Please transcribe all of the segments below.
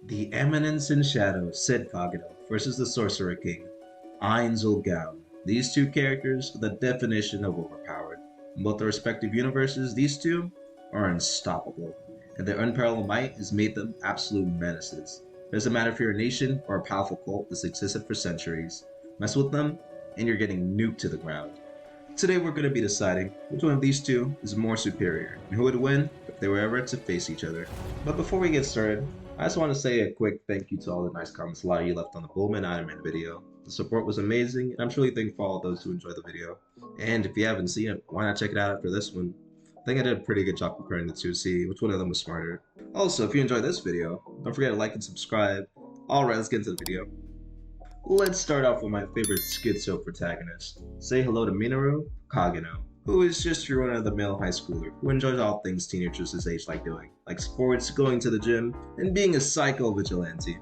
The Eminence in Shadow, Sid Kagero, versus the Sorcerer King, Ainz Ooal Gown. These two characters are the definition of overpowered. In both their respective universes, these two are unstoppable, and their unparalleled might has made them absolute menaces. It doesn't matter if you're a nation or a powerful cult that's existed for centuries. Mess with them, and you're getting nuked to the ground. Today we're going to be deciding which one of these two is more superior, and who would win if they were ever to face each other. But before we get started, I just want to say a quick thank you to all the nice comments a lot of you left on the Bullman Iron Man video. The support was amazing, and I'm truly thankful for all those who enjoyed the video. And if you haven't seen it, why not check it out after this one? I think I did a pretty good job comparing the two to see which one of them was smarter. Also, if you enjoyed this video, don't forget to like and subscribe. Alright, let's get into the video. Let's start off with my favorite schizo protagonist. Say hello to Minoru Kageno, who is just your run-of-the-mill high schooler who enjoys all things teenagers his age like doing, like sports, going to the gym, and being a psycho vigilante.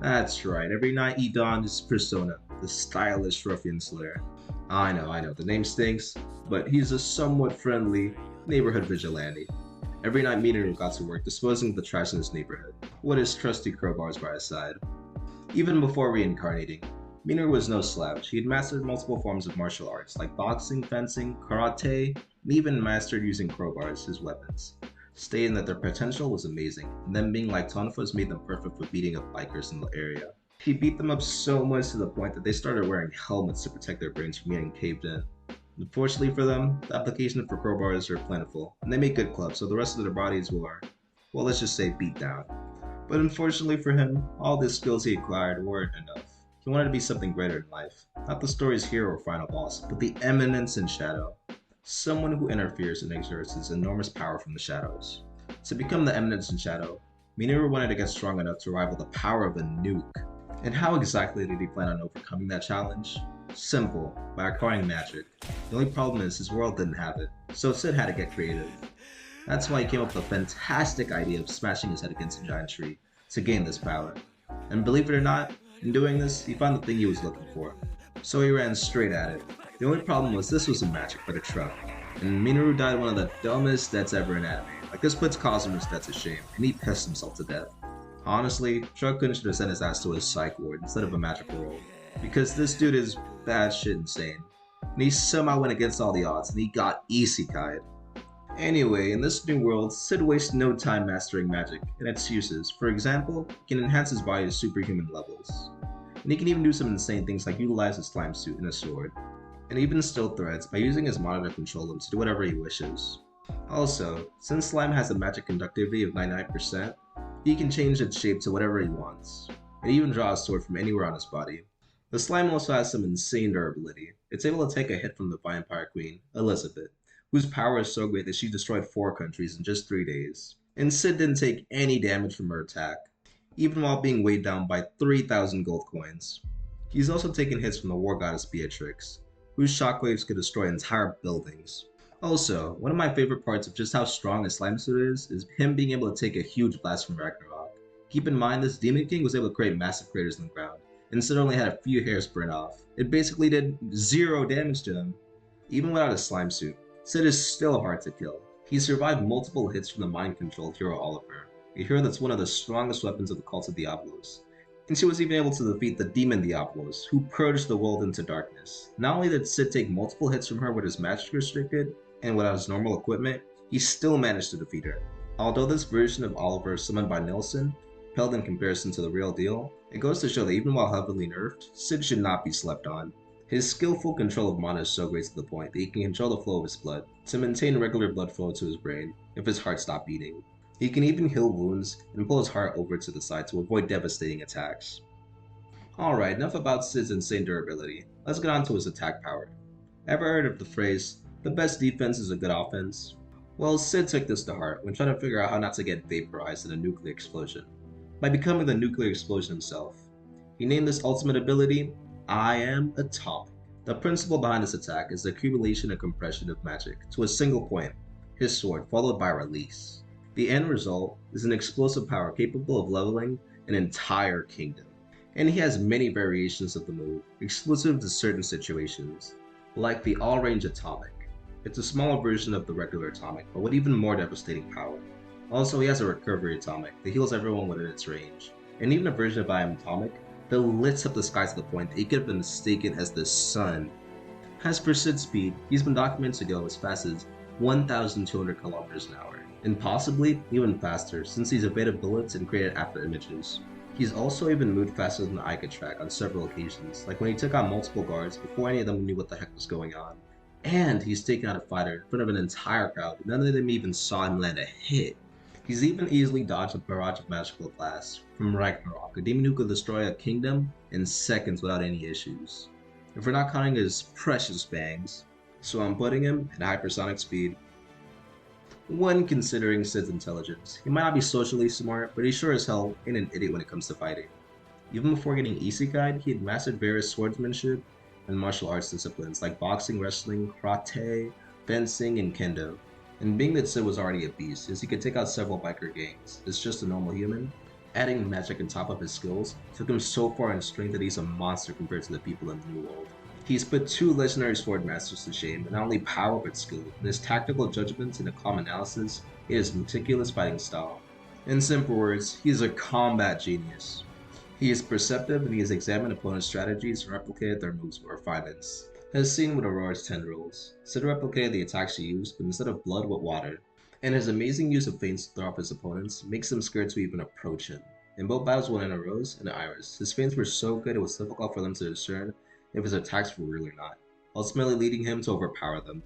That's right, every night he donned his persona, the stylish ruffian slayer. I know, the name stinks, but he's a somewhat friendly neighborhood vigilante. Every night Minoru got to work disposing of the trash in his neighborhood, with his trusty crowbars by his side. Even before reincarnating, Minoru was no slouch. He had mastered multiple forms of martial arts like boxing, fencing, karate, and even mastered using crowbars, his weapons, stating that their potential was amazing, and them being like tonfas made them perfect for beating up bikers in the area. He beat them up so much to the point that they started wearing helmets to protect their brains from getting caved in. Unfortunately for them, the application for crowbars are plentiful, and they make good clubs, so the rest of their bodies were, well, let's just say beat down. But unfortunately for him, all the skills he acquired weren't enough. He wanted to be something greater in life. Not the story's hero or final boss, but the Eminence in Shadow. Someone who interferes and exerts his enormous power from the shadows. To become the Eminence in Shadow, Minoru wanted to get strong enough to rival the power of a nuke. And how exactly did he plan on overcoming that challenge? Simple, by acquiring magic. The only problem is his world didn't have it, so Sid had to get creative. That's why he came up with a fantastic idea of smashing his head against a giant tree to gain this power. And believe it or not, in doing this, he found the thing he was looking for. So he ran straight at it. The only problem was this wasn't magic, but a truck. And Minoru died one of the dumbest deaths ever in anime. Like, this puts Kazuma's death to shame, and he pissed himself to death. Honestly, Truck couldn't should have sent his ass to a psych ward instead of a magical role. Because this dude is bad shit insane. And he somehow went against all the odds, and he got isekai'd. Anyway, in this new world, Sid wastes no time mastering magic and its uses. For example, he can enhance his body to superhuman levels. And he can even do some insane things like utilize his slime suit and a sword. And even steal threads by using his monitor to control them to do whatever he wishes. Also, since slime has a magic conductivity of 99%, he can change its shape to whatever he wants. And even draw a sword from anywhere on his body. The slime also has some insane durability. It's able to take a hit from the vampire queen, Elizabeth, whose power is so great that she destroyed 4 countries in just 3 days. And Sid didn't take any damage from her attack, even while being weighed down by 3,000 gold coins. He's also taken hits from the war goddess Beatrix, whose shockwaves could destroy entire buildings. Also, one of my favorite parts of just how strong his slime suit is him being able to take a huge blast from Ragnarok. Keep in mind, this Demon King was able to create massive craters in the ground, and Sid only had a few hairs burn off. It basically did 0 damage to him. Even without his slime suit, Sid is still hard to kill. He survived multiple hits from the mind-controlled hero Oliver, a hero that's one of the strongest weapons of the cult of Diablos. And she was even able to defeat the demon Diablos, who purged the world into darkness. Not only did Sid take multiple hits from her with his magic restricted, and without his normal equipment, he still managed to defeat her. Although this version of Oliver summoned by Nilsson paled in comparison to the real deal, it goes to show that even while heavily nerfed, Sid should not be slept on. His skillful control of mana is so great to the point that he can control the flow of his blood to maintain regular blood flow to his brain if his heart stopped beating. He can even heal wounds and pull his heart over to the side to avoid devastating attacks. Alright, enough about Sid's insane durability. Let's get on to his attack power. Ever heard of the phrase, the best defense is a good offense? Well, Sid took this to heart when trying to figure out how not to get vaporized in a nuclear explosion, by becoming the nuclear explosion himself. He named this ultimate ability, I am atomic. The principle behind this attack is the accumulation and compression of magic to a single point, his sword, followed by release. The end result is an explosive power capable of leveling an entire kingdom. And he has many variations of the move, exclusive to certain situations, like the all-range atomic. It's a smaller version of the regular atomic, but with even more devastating power. Also, he has a recovery atomic that heals everyone within its range, and even a version of I Am Atomic that lit up the skies to the point that he could have been mistaken as the sun. As for Sid's speed, he's been documented to go as fast as 1,200 kilometers an hour, and possibly even faster since he's evaded bullets and created after images. He's also even moved faster than the eye could track on several occasions, like when he took out multiple guards before any of them knew what the heck was going on. And he's taken out a fighter in front of an entire crowd, and none of them even saw him land a hit. He's even easily dodged a barrage of magical blasts from Ragnarok, a demon who could destroy a kingdom in seconds without any issues. If we're not counting his precious bangs, so I'm putting him at hypersonic speed. When considering Sid's intelligence, he might not be socially smart, but he sure as hell ain't an idiot when it comes to fighting. Even before getting Isekai, he had mastered various swordsmanship and martial arts disciplines like boxing, wrestling, karate, fencing, and kendo. And being that Sid was already a beast, as he could take out several biker gangs as just a normal human, adding magic on top of his skills took him so far in strength that he's a monster compared to the people in the New World. He's put two legendary sword masters to shame, and not only power but skill. In his tactical judgments and a calm analysis, he has meticulous fighting style. In simple words, he is a combat genius. He is perceptive and he has examined opponents' strategies and replicated their moves with refinements. As seen with Aurora's tendrils, Sid replicated the attacks she used, but instead of blood with water. And his amazing use of feints to throw off his opponents makes them scared to even approach him. In both battles with Rose and Iris, his feints were so good it was difficult for them to discern if his attacks were real or not, ultimately leading him to overpower them.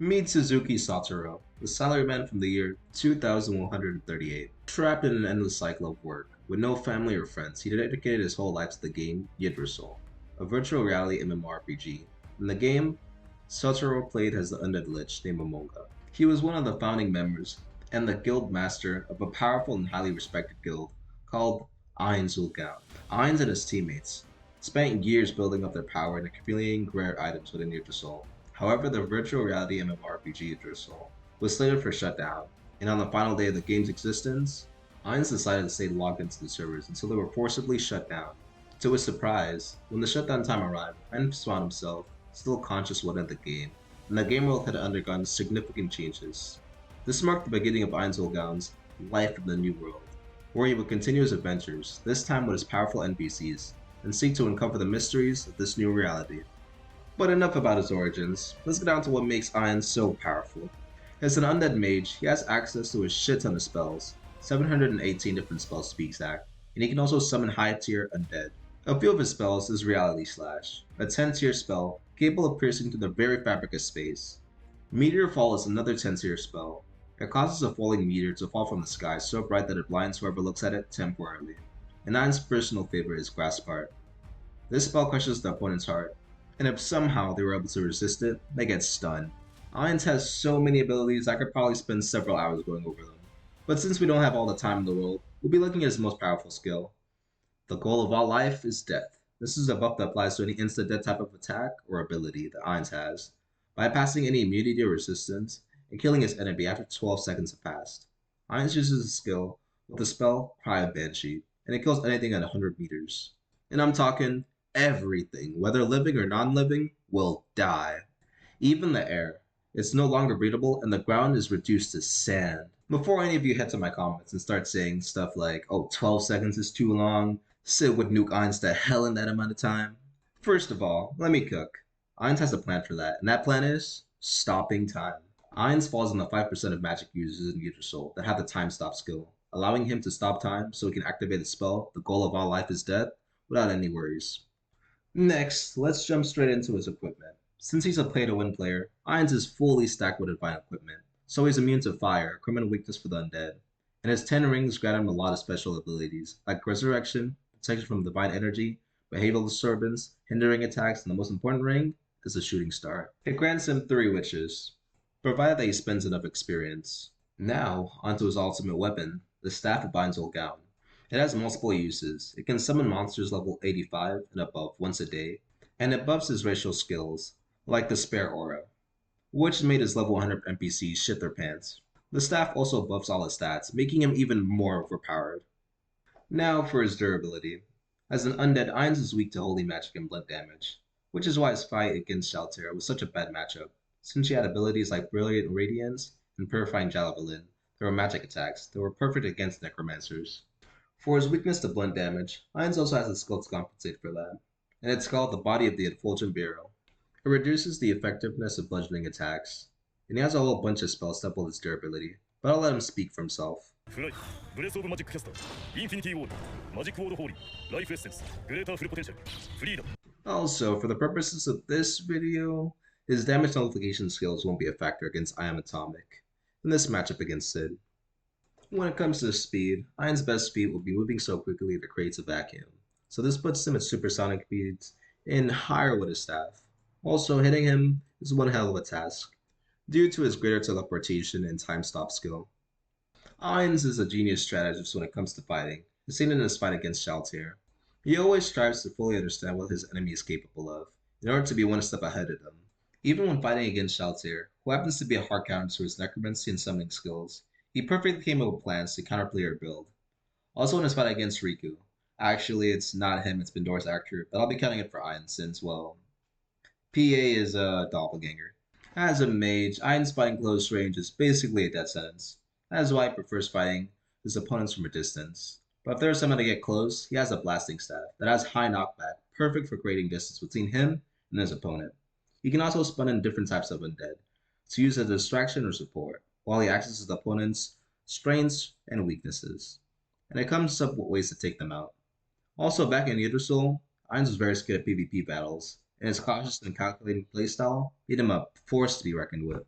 Meet Suzuki Satoru, the salaryman from the year 2138. Trapped in an endless cycle of work, with no family or friends, he dedicated his whole life to the game Yggdrasil, a virtual reality MMORPG. In the game, Satoru played as the undead lich named Momonga. He was one of the founding members and the guild master of a powerful and highly respected guild called Ainz Ooal Gown. Ainz and his teammates spent years building up their power and accumulating rare items within Yggdrasil. However, the virtual reality MMORPG Yggdrasil was slated for shutdown, and on the final day of the game's existence, Ainz decided to stay logged into the servers until they were forcibly shut down. To his surprise, when the shutdown time arrived, Ainz found himself still conscious within the game, and the game world had undergone significant changes. This marked the beginning of Ainz Ooal Gown's life in the New World, where he would continue his adventures, this time with his powerful NPCs, and seek to uncover the mysteries of this new reality. But enough about his origins, let's get down to what makes Ainz so powerful. As an undead mage, he has access to a shit ton of spells, 718 different spells to be exact, and he can also summon high-tier undead. A few of his spells is Reality Slash, a 10-tier spell capable of piercing through the very fabric of space. Meteor Fall is another 10-tier spell. It causes a falling meteor to fall from the sky so bright that it blinds whoever looks at it temporarily. And Ainz's personal favorite is Grasp Heart. This spell crushes the opponent's heart, and if somehow they were able to resist it, they get stunned. Ainz has so many abilities I could probably spend several hours going over them. But since we don't have all the time in the world, we'll be looking at his most powerful skill. The goal of all life is death. This is a buff that applies to any instant death type of attack or ability that Ainz has, bypassing any immunity or resistance and killing his enemy after 12 seconds have passed. Ainz uses his skill with the spell Cry of Banshee, and it kills anything at 100 meters. And I'm talking everything, whether living or non-living, will die. Even the air. It's no longer breathable and the ground is reduced to sand. Before any of you head to my comments and start saying stuff like, oh, 12 seconds is too long, Sid would nuke Ainz to hell in that amount of time. First of all, let me cook. Ainz has a plan for that, and that plan is stopping time. Ainz falls in the 5% of magic users in Yggdrasil that have the time stop skill, allowing him to stop time so he can activate the spell, the goal of all life is death, without any worries. Next, let's jump straight into his equipment. Since he's a pay-to-win player, Ainz is fully stacked with divine equipment, so he's immune to fire, a criminal weakness for the undead. And his 10 rings grant him a lot of special abilities, like Resurrection, protection from divine energy, behavioral disturbance, hindering attacks, and the most important ring is the Shooting Star. It grants him 3 witches, provided that he spends enough experience. Now, onto his ultimate weapon, the Staff of Ainz Ooal Gown. It has multiple uses. It can summon monsters level 85 and above once a day, and it buffs his racial skills, like the Spare Aura, which made his level 100 NPCs shit their pants. The staff also buffs all his stats, making him even more overpowered. Now for his durability. As an undead, Ainz is weak to holy magic and blood damage, which is why his fight against Shaltera was such a bad matchup, since she had abilities like Brilliant Radiance and Purifying Javelin They were magic attacks that were perfect against necromancers. For his weakness to blunt damage, Ainz also has a skill to compensate for that, and it's called the Body of the Effulgent Barrel. It reduces the effectiveness of bludgeoning attacks, and he has a whole bunch of spells to double his durability, but I'll let him speak for himself. Also, for the purposes of this video, his damage nullification skills won't be a factor against I Am Atomic in this matchup against Sid. When it comes to speed, Ainz's best speed will be moving so quickly that it creates a vacuum, so this puts him at supersonic speeds and higher with his staff. Also, hitting him is one hell of a task, due to his greater teleportation and time stop skill. Ainz is a genius strategist when it comes to fighting, as seen in his fight against Shaltir. He always strives to fully understand what his enemy is capable of, in order to be one step ahead of them. Even when fighting against Shaltir, who happens to be a hard counter to his necromancy and summoning skills, he perfectly came up with plans to counterplay her build. Also in his fight against Riku, actually it's not him, it's Bindor's actor, but I'll be counting it for Ainz since, well, PA is a doppelganger. As a mage, Ainz fighting close range is basically a death sentence. That is why he prefers fighting his opponents from a distance. But if there's someone to get close, he has a blasting staff that has high knockback, perfect for creating distance between him and his opponent. He can also spawn in different types of undead, to use as a distraction or support, while he accesses the opponent's strengths and weaknesses. And it comes up with ways to take them out. Also, back in Ainz Ooal, Ainz was very skilled at PvP battles, and his cautious and calculating playstyle made him a force to be reckoned with.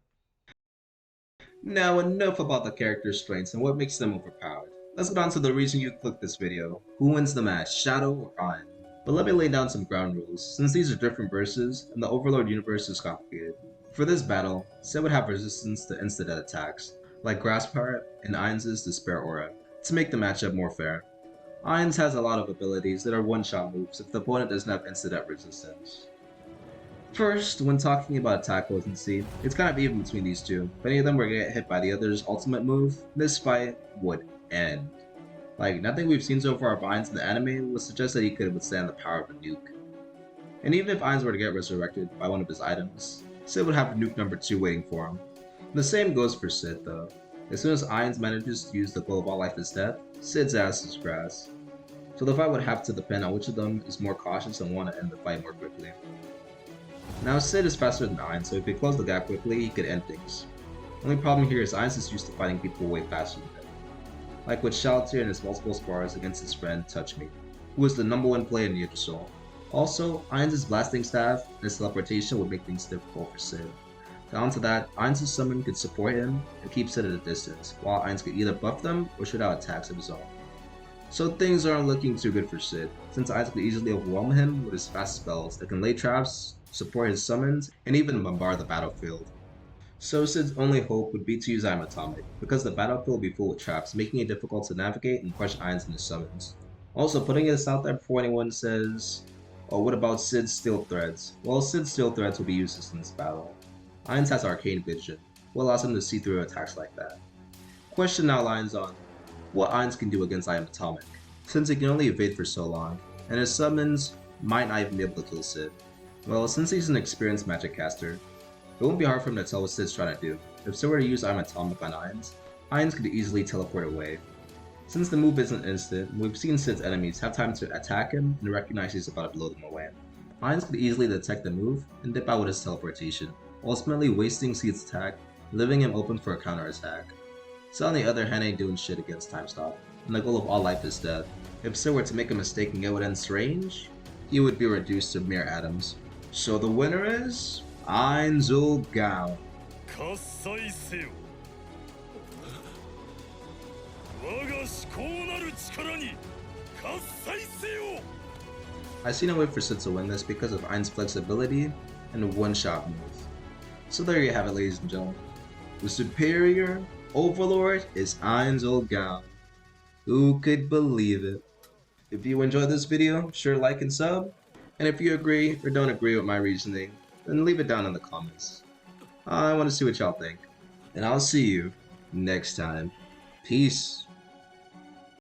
Now enough about the character's strengths and what makes them overpowered. Let's get on to the reason you clicked this video. Who wins the match, Shadow or Ainz? But let me lay down some ground rules, since these are different verses and the Overlord universe is complicated. For this battle, Sid would have resistance to instant attacks, like Grass Pirate and Ainz's Despair Aura, to make the matchup more fair. Ainz has a lot of abilities that are one-shot moves if the opponent doesn't have instant resistance. First, when talking about attack potency, it's kind of even between these two. If any of them were to get hit by the other's ultimate move, this fight would end. Like, nothing we've seen so far of Ainz in the anime would suggest that he could withstand the power of a nuke. And even if Ainz were to get resurrected by one of his items, Sid would have nuke number 2 waiting for him. And the same goes for Sid though. As soon as Ainz manages to use the glow of all life is death, Sid's ass is grass. So the fight would have to depend on which of them is more cautious and want to end the fight more quickly. Now Sid is faster than Ainz, so if he closed the gap quickly, he could end things. The only problem here is Ainz is used to fighting people way faster than him. Like with Shaltir and his multiple spars against his friend Touch Me, who was the #1 player in Ainz Ooal. Also, Ainz's blasting staff and his teleportation would make things difficult for Sid. Down to that, Ainz's summon could support him and keep Sid at a distance, while Ainz could either buff them or shoot out attacks of his own. So things aren't looking too good for Sid, since Ainz could easily overwhelm him with his fast spells that can lay traps, support his summons, and even bombard the battlefield. So Sid's only hope would be to use I Am Atomic, because the battlefield will be full with traps, making it difficult to navigate and crush Ainz in his summons. Also, putting this out there before anyone says, oh, what about Sid's Steel Threads? Well, Sid's Steel Threads will be useless in this battle. Ainz has Arcane Vision, what allows him to see through attacks like that. Question now lies on what Ainz can do against I Am Atomic, since he can only evade for so long, and his summons might not even be able to kill Sid. Well, since he's an experienced magic caster, it won't be hard for him to tell what Sid's trying to do. If Sid were to use I Am Atomic on Ainz could easily teleport away. Since the move isn't instant, we've seen Sid's enemies have time to attack him and recognize he's about to blow them away. Ainz could easily detect the move and dip out with his teleportation, ultimately wasting Sid's attack, leaving him open for a counter attack. Sid on the other hand ain't doing shit against time stop, and the goal of all life is death. If Sid were to make a mistake and get within its range, he would be reduced to mere atoms. So the winner is Ainz Ooal Gown. I see no way for Sid to win this because of Ainz's flexibility and one-shot move. So there you have it, ladies and gentlemen. The superior Overlord is Ainz Ooal Gown. Who could believe it? If you enjoyed this video, sure like and sub. And if you agree or don't agree with my reasoning, then leave it down in the comments. I want to see what y'all think. And I'll see you next time. Peace.